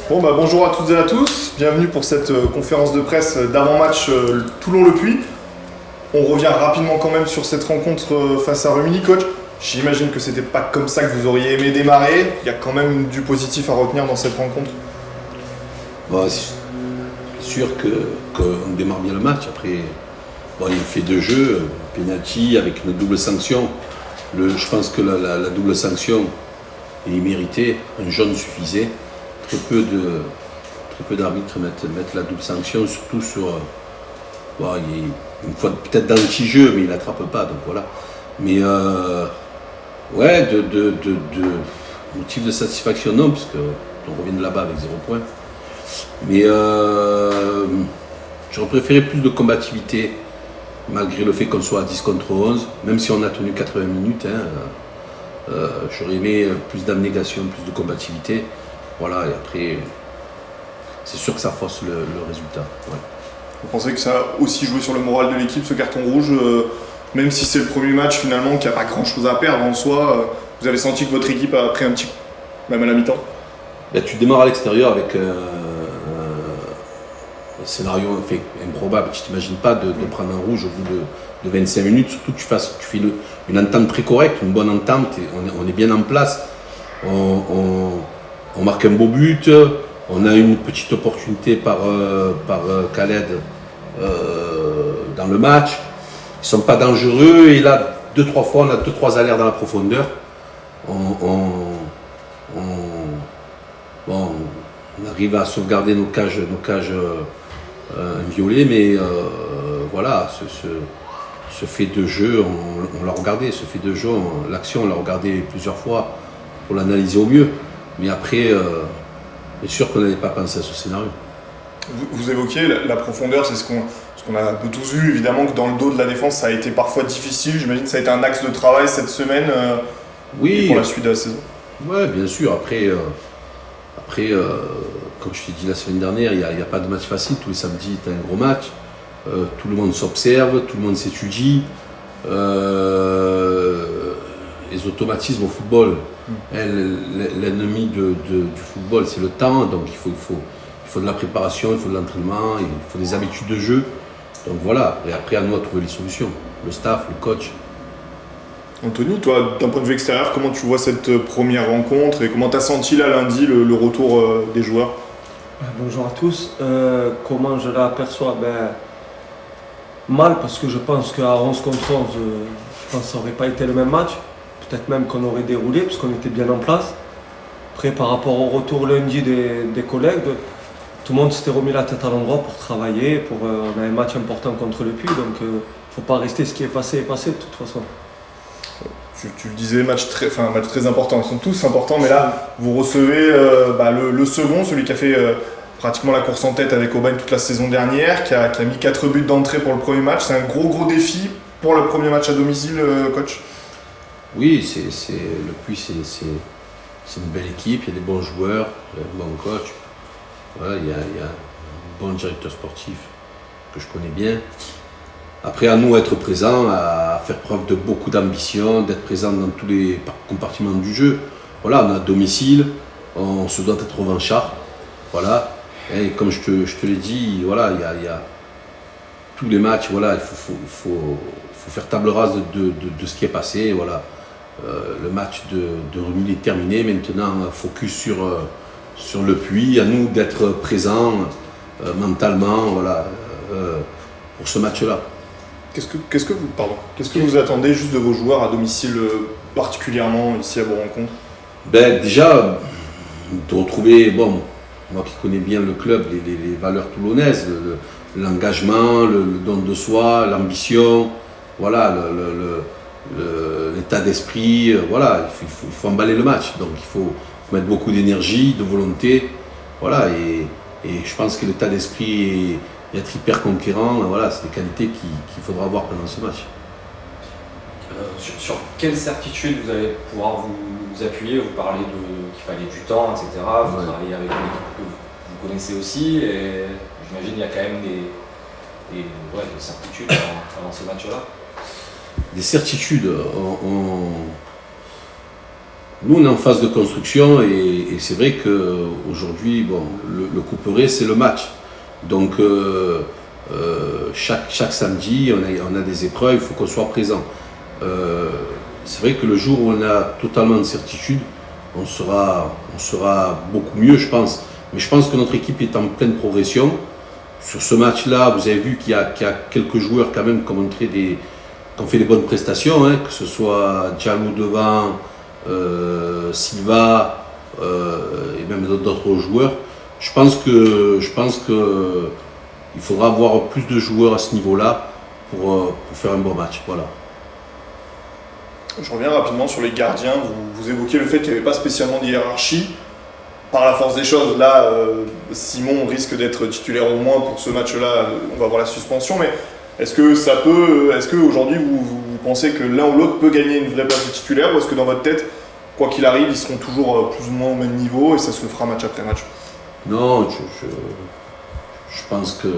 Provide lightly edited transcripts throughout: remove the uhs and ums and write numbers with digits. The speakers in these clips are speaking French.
Bon bah bonjour à toutes et à tous, bienvenue pour cette conférence de presse d'avant-match Toulon-Le Puy. On revient rapidement quand même sur cette rencontre face à Rumilly, coach. J'imagine que c'était pas comme ça que vous auriez aimé démarrer, il y a quand même du positif à retenir dans cette rencontre. Bon, c'est sûr qu'on démarre bien le match. Après, bon, il fait deux jeux, penalty avec une double sanction. Je pense que la double sanction est méritée, un jaune suffisait. Très peu d'arbitres mettent la double sanction, surtout sur. Bon, il y a une fois peut-être dans le petit jeu, mais il n'attrape pas, donc voilà. Mais ouais, de motif de satisfaction, non, parce qu'on revient de là-bas avec 0 point. Mais j'aurais préféré plus de combativité, malgré le fait qu'on soit à 10 contre 11, même si on a tenu 80 minutes. J'aurais aimé plus d'abnégation, plus de combativité. Voilà, et après, c'est sûr que ça force le résultat. Ouais. Vous pensez que ça a aussi joué sur le moral de l'équipe, ce carton rouge, même si c'est le premier match finalement, qu'il n'y a pas grand-chose à perdre en soi, vous avez senti que votre équipe a pris un petit coup, même à la mi-temps? Ben, tu démarres à l'extérieur avec un scénario improbable. Tu t'imagines pas de prendre un rouge au bout de 25 minutes, surtout que tu fais une entente très correcte, une bonne entente, on est bien en place. On marque un beau but, on a une petite opportunité par Khaled dans le match. Ils ne sont pas dangereux et là, 2-3 fois, on a 2-3 alertes dans la profondeur. On arrive à sauvegarder nos cages inviolées, mais voilà, ce fait de jeu, on l'a regardé, ce fait de jeu, l'action, on l'a regardé plusieurs fois pour l'analyser au mieux. Mais après, bien sûr qu'on n'avait pas pensé à ce scénario. Vous évoquiez la profondeur, c'est ce qu'on a un peu tous vu, évidemment que dans le dos de la défense, ça a été parfois difficile. J'imagine que ça a été un axe de travail cette semaine oui, et pour la suite de la saison. Oui, bien sûr. Après, comme je t'ai dit la semaine dernière, il n'y a pas de match facile. Tous les samedis, c'est un gros match. Tout le monde s'observe, tout le monde s'étudie. Les automatismes au football, l'ennemi du football, c'est le temps. Donc il faut de la préparation, il faut de l'entraînement, il faut des habitudes de jeu. Donc voilà, et après à nous à trouver les solutions. Le staff, le coach. Anthony, toi, d'un point de vue extérieur, comment tu vois cette première rencontre et comment tu as senti là lundi le retour des joueurs? Bonjour à tous. Comment je l'aperçois? Mal, parce que je pense qu'à 11 contre 11, je pense que ça n'aurait pas été le même match. Peut-être même qu'on aurait déroulé, parce qu'on était bien en place. Après, par rapport au retour lundi des collègues, tout le monde s'était remis la tête à l'endroit pour travailler. On a un match important contre le Puy, donc il ne faut pas rester ce qui est passé de toute façon. Tu le disais, match très important. Ils sont tous importants, mais là, vous recevez le second, celui qui a fait pratiquement la course en tête avec Aubagne toute la saison dernière, qui a mis 4 buts d'entrée pour le premier match. C'est un gros défi pour le premier match à domicile, coach? Oui, le Puy, c'est une belle équipe, il y a des bons joueurs, il y a un bon coach. Voilà, il y a un bon directeur sportif que je connais bien. Après, à nous d'être présents, à faire preuve de beaucoup d'ambition, d'être présents dans tous les compartiments du jeu. Voilà, on est à domicile, on se doit être revanchard. Voilà. Et comme je te l'ai dit, voilà, il y a tous les matchs, voilà, il faut faire table rase de ce qui est passé. Voilà. Le match de Rumilly est terminé. Maintenant, focus sur le Puy. À nous d'être présents mentalement, voilà, pour ce match-là. Qu'est-ce que vous attendez juste de vos joueurs à domicile, particulièrement ici à vos rencontres? Déjà, de retrouver, moi qui connais bien le club, les valeurs toulonnaises, l'engagement, le don de soi, l'ambition, voilà, l'état d'esprit, voilà, il faut emballer le match. Donc il faut mettre beaucoup d'énergie, de volonté, voilà, et je pense que l'état d'esprit et être hyper conquérant, voilà, c'est des qualités qu'il faudra avoir pendant ce match. Sur quelle certitude vous allez pouvoir vous appuyer? Vous parlez qu'il fallait du temps, etc. Vous travaillez avec une équipe que vous connaissez aussi, et j'imagine qu'il y a quand même des certitudes avant ce match-là. Des certitudes, nous, on est en phase de construction et c'est vrai qu'aujourd'hui, bon, le couperet, c'est le match. Donc, chaque samedi, on a des épreuves, il faut qu'on soit présent. C'est vrai que le jour où on a totalement de certitude, on sera beaucoup mieux, je pense. Mais je pense que notre équipe est en pleine progression. Sur ce match-là, vous avez vu qu'il y a quelques joueurs quand même qui ont fait des bonnes prestations, hein, que ce soit Djalou devant, Silva et même d'autres joueurs. Je pense que il faudra avoir plus de joueurs à ce niveau-là pour faire un bon match. Voilà. Je reviens rapidement sur les gardiens. Vous évoquiez le fait qu'il n'y avait pas spécialement de hiérarchie. Par la force des choses, là, Simon risque d'être titulaire au moins pour ce match-là. On va voir la suspension, mais est-ce qu'aujourd'hui vous pensez que l'un ou l'autre peut gagner une vraie place de titulaire, ou est-ce que dans votre tête, quoi qu'il arrive, ils seront toujours plus ou moins au même niveau et ça se fera match après match? Non, je pense que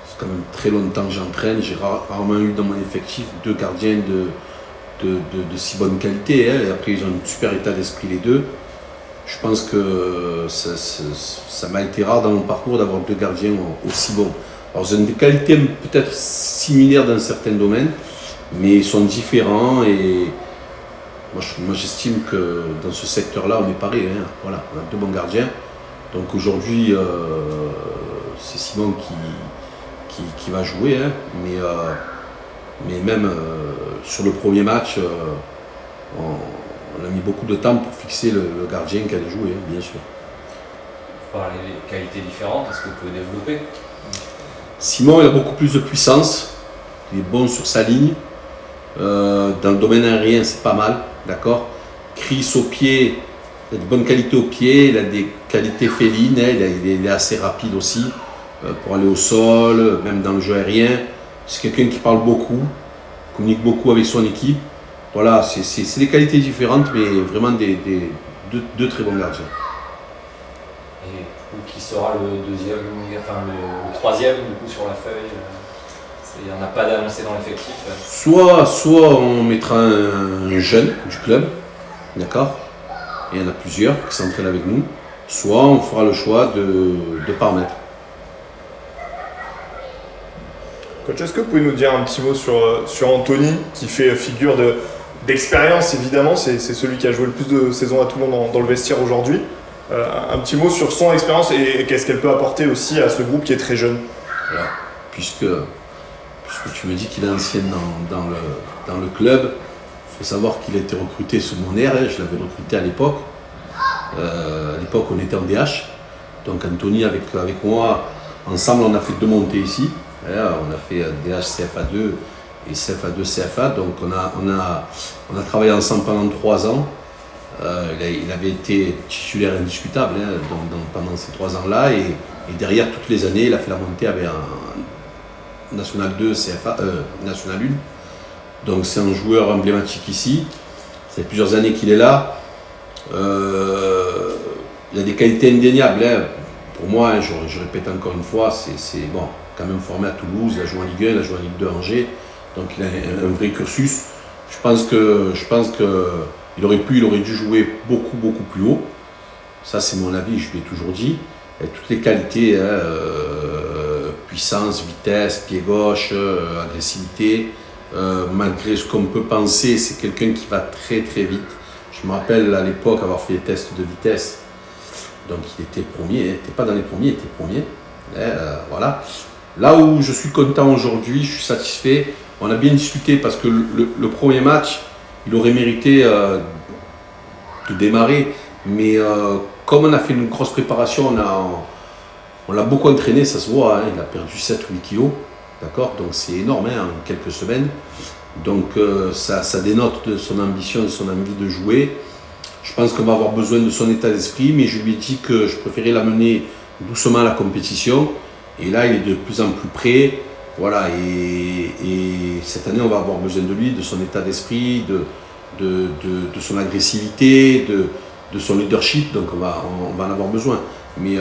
c'est quand même très longtemps que j'entraîne. J'ai rarement eu dans mon effectif 2 gardiens de si bonne qualité, hein. Et après, ils ont un super état d'esprit les deux. Je pense que ça m'a été rare dans mon parcours d'avoir 2 gardiens aussi bons. Alors, ils ont des qualités peut-être similaires dans certains domaines, mais ils sont différents. Et moi j'estime que dans ce secteur-là, on est pareil. Hein. Voilà, on a 2 bons gardiens. Donc aujourd'hui, c'est Simon qui va jouer, hein. Mais même sur le premier match, on a mis beaucoup de temps pour fixer le gardien qui allait jouer, hein, bien sûr. Vous parlez des qualités différentes, est-ce que vous pouvez développer? Simon, il a beaucoup plus de puissance, il est bon sur sa ligne. Dans le domaine aérien, c'est pas mal, d'accord. Chris au pied, il a de bonnes qualités au pied, il a des qualités félines, hein, il est assez rapide aussi pour aller au sol, même dans le jeu aérien. C'est quelqu'un qui parle beaucoup, communique beaucoup avec son équipe. Voilà, c'est des qualités différentes, mais vraiment deux très bons gardiens. Et qui sera le troisième du coup sur la feuille? Il n'y en a pas d'annoncé dans l'effectif. Soit on mettra un jeune du club, d'accord, et il y en a plusieurs qui s'entraînent avec nous, soit on fera le choix de pas en mettre. Coach, est-ce que vous pouvez nous dire un petit mot sur Anthony, qui fait figure d'expérience évidemment, c'est celui qui a joué le plus de saisons à Toulon dans le vestiaire aujourd'hui. Un petit mot sur son expérience et qu'est-ce qu'elle peut apporter aussi à ce groupe qui est très jeune. Voilà. Puisque tu me dis qu'il est ancien dans le club, il faut savoir qu'il a été recruté sous mon aire, hein, je l'avais recruté à l'époque. À l'époque, on était en DH. Donc Anthony, avec moi, ensemble, on a fait 2 montées ici. On a fait DH CFA2 et CFA2 CFA. Donc on a travaillé ensemble pendant 3 ans. Il avait été titulaire indiscutable, hein, pendant ces 3 ans-là. Et derrière, toutes les années, il a fait la montée avec un National 2, CFA, National 1. Donc c'est un joueur emblématique ici. Ça fait plusieurs années qu'il est là. Il a des qualités indéniables. Hein. Pour moi, hein, je répète encore une fois, c'est bon, quand même formé à Toulouse, il a joué en Ligue 1, il a joué en Ligue 2 à Angers. Donc il a un vrai cursus. Je pense que il aurait dû jouer beaucoup plus haut. Ça, c'est mon avis, je l'ai toujours dit. Il a toutes les qualités, hein, puissance, vitesse, pied gauche, agressivité. Malgré ce qu'on peut penser, c'est quelqu'un qui va très vite. Je me rappelle à l'époque avoir fait des tests de vitesse. Donc il était premier, il n'était pas dans les premiers, il était premier. Voilà. Là où je suis content aujourd'hui, je suis satisfait. On a bien discuté parce que le premier match, il aurait mérité de démarrer. Mais comme on a fait une grosse préparation, on l'a beaucoup entraîné, ça se voit. Hein, il a perdu 7 ou 8 kilos. D'accord, donc c'est énorme, hein, en quelques semaines. Donc ça dénote de son ambition, de son envie de jouer. Je pense qu'on va avoir besoin de son état d'esprit, mais je lui ai dit que je préférais l'amener doucement à la compétition. Et là, il est de plus en plus près. Voilà, et cette année, on va avoir besoin de lui, de son état d'esprit, de son agressivité, de son leadership. Donc on va en avoir besoin. Mais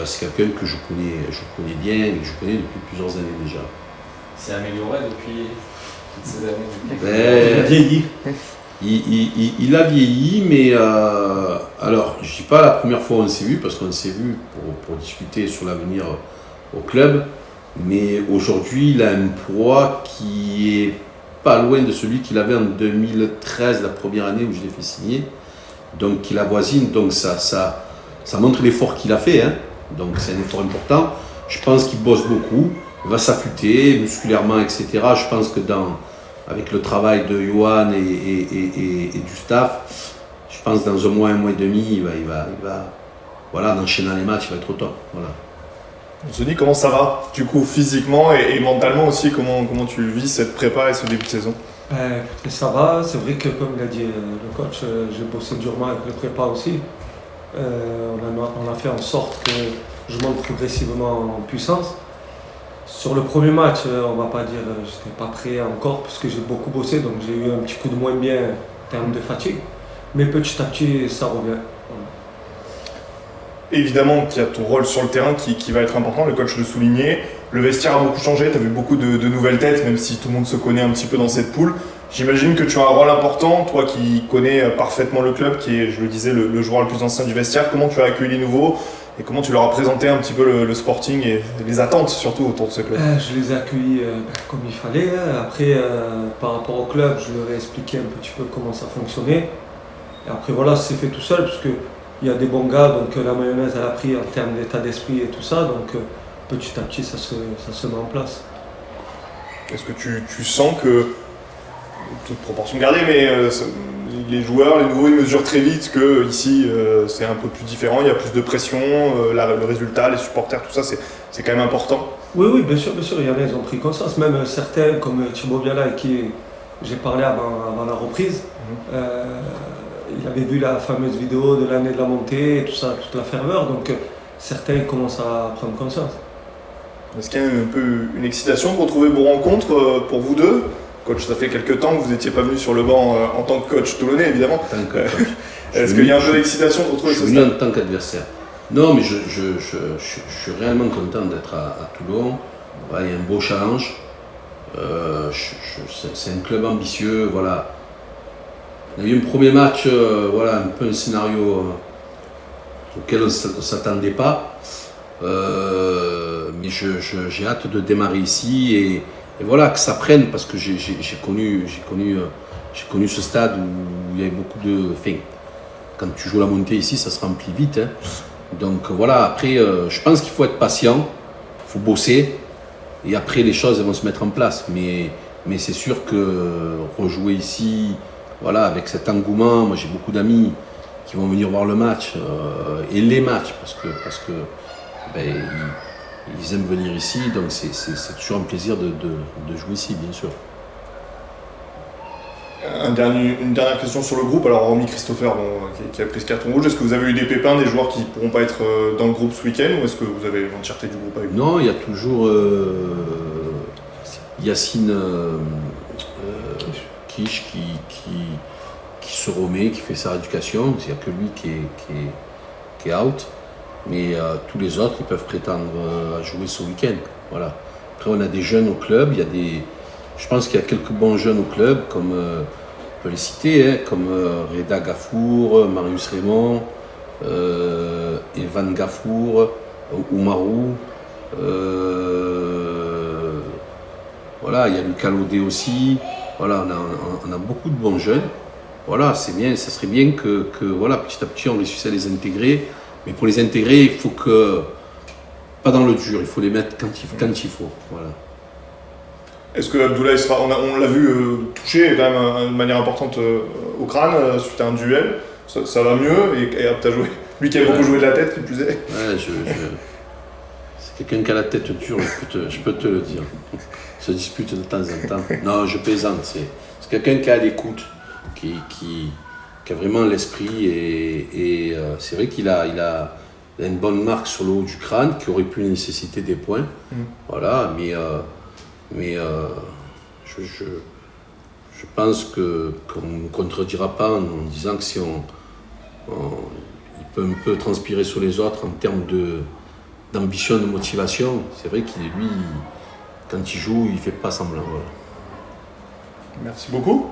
c'est quelqu'un que je connais bien et que je connais depuis plusieurs années déjà. Il s'est amélioré depuis toutes ces années. Vieilli. il a vieilli, mais alors je dis pas la première fois on s'est vu, parce qu'on s'est vu pour discuter sur l'avenir au club, mais aujourd'hui il a un poids qui est pas loin de celui qu'il avait en 2013, la première année où je l'ai fait signer, donc il avoisine, donc ça montre l'effort qu'il a fait, hein. Donc c'est un effort important. Je pense qu'il bosse beaucoup, il va s'affûter musculairement, etc. Je pense que avec le travail de Johan et du staff, je pense que dans un mois et demi, il va voilà, en enchaînant les matchs, il va être au top. Voilà. Anthony, comment ça va du coup physiquement et mentalement aussi, comment tu vis cette prépa et ce début de saison? Écoutez, ça va, c'est vrai que comme l'a dit le coach, j'ai bossé durement avec le prépa aussi. On a fait en sorte que je monte progressivement en puissance. Sur le premier match, on va pas dire j'étais pas prêt encore parce que j'ai beaucoup bossé, donc j'ai eu un petit coup de moins bien en termes de fatigue. Mais petit à petit, ça revient. Voilà. Évidemment qu'il y a ton rôle sur le terrain qui va être important, le coach le soulignait. Le vestiaire a beaucoup changé, tu as vu beaucoup de nouvelles têtes, même si tout le monde se connaît un petit peu dans cette poule. J'imagine que tu as un rôle important, toi qui connais parfaitement le club, qui est, je le disais, le joueur le plus ancien du vestiaire. Comment tu as accueilli les nouveaux et comment tu leur as présenté un petit peu le Sporting et les attentes surtout autour de ce club? Je les ai accueillis comme il fallait. Après, par rapport au club, je leur ai expliqué un petit peu comment ça fonctionnait. Et après, voilà, c'est fait tout seul, parce qu'il y a des bons gars, donc la mayonnaise elle a pris en termes d'état d'esprit et tout ça, donc petit à petit ça se met en place. Est-ce que tu sens que, toute proportion gardée, mais les joueurs, les nouveaux, ils mesurent très vite que ici c'est un peu plus différent, il y a plus de pression, le résultat, les supporters, tout ça, c'est quand même important. Oui, bien sûr, il y en a, ils ont pris conscience, même certains comme Thibaut Viala avec qui j'ai parlé avant la reprise. Il avait vu la fameuse vidéo de l'année de la montée et tout ça, toute la ferveur, donc certains commencent à prendre conscience. Est-ce qu'il y a un peu une excitation pour retrouver vos rencontres pour vous deux? Coach, ça fait quelques temps que vous n'étiez pas venu sur le banc en tant que coach toulonnais, évidemment. Est-ce qu'il y a un peu d'excitation pour retrouver ce stade? Je suis venu en tant qu'adversaire. Non, mais je suis réellement content d'être à Toulon. Voilà, il y a un beau challenge. C'est un club ambitieux. Voilà. On a eu un premier match, voilà, un peu un scénario auquel on ne s'attendait pas. Mais j'ai hâte de démarrer ici et voilà, que ça prenne, parce que j'ai connu ce stade où il y avait beaucoup de... Enfin, quand tu joues la montée ici, ça se remplit vite. Hein. Donc voilà, après, je pense qu'il faut être patient, il faut bosser, et après les choses vont se mettre en place. Mais c'est sûr que rejouer ici, voilà, avec cet engouement, moi j'ai beaucoup d'amis qui vont venir voir le match, et les matchs, parce que ben, ils aiment venir ici, donc c'est toujours un plaisir de jouer ici, bien sûr. Une dernière question sur le groupe, alors hormis Christopher qui a pris ce carton rouge, est-ce que vous avez eu des pépins, des joueurs qui ne pourront pas être dans le groupe ce week-end, ou est-ce que vous avez l'entièreté du groupe avec vous? Non, il y a toujours Yacine Kish qui se remet, qui fait sa rééducation, il n'y a que lui qui est out. Mais tous les autres, ils peuvent prétendre à jouer ce week-end. Voilà. Après, on a des jeunes au club. Je pense qu'il y a quelques bons jeunes au club, comme on peut les citer, hein, comme Reda Gafour, Marius Raymond, Evan Gafour, Oumarou. Voilà, il y a Lucas Lodé aussi. Voilà, on a beaucoup de bons jeunes. Voilà, c'est bien. Ça serait bien que voilà, petit à petit, on réussisse à les intégrer. Mais pour les intégrer, il faut que, pas dans le dur, il faut les mettre quand il faut. Voilà. Est-ce que Abdoulaye sera, on l'a vu toucher quand même de manière importante au crâne suite à un duel, ça va mieux et apte à jouer. Lui qui a beaucoup joué de la tête, qui plus est. Ouais, c'est quelqu'un qui a la tête dure, je peux te le dire. Il se dispute de temps en temps. Non, je plaisante. C'est quelqu'un qui a l'écoute, qui a vraiment l'esprit et c'est vrai qu'il a une bonne marque sur le haut du crâne qui aurait pu nécessiter des points. Voilà, mais je pense qu'on ne nous contredira pas en disant que si il peut un peu transpirer sur les autres en termes d'ambition, de motivation. C'est vrai qu'il lui, quand il joue, il ne fait pas semblant. Voilà. Merci beaucoup.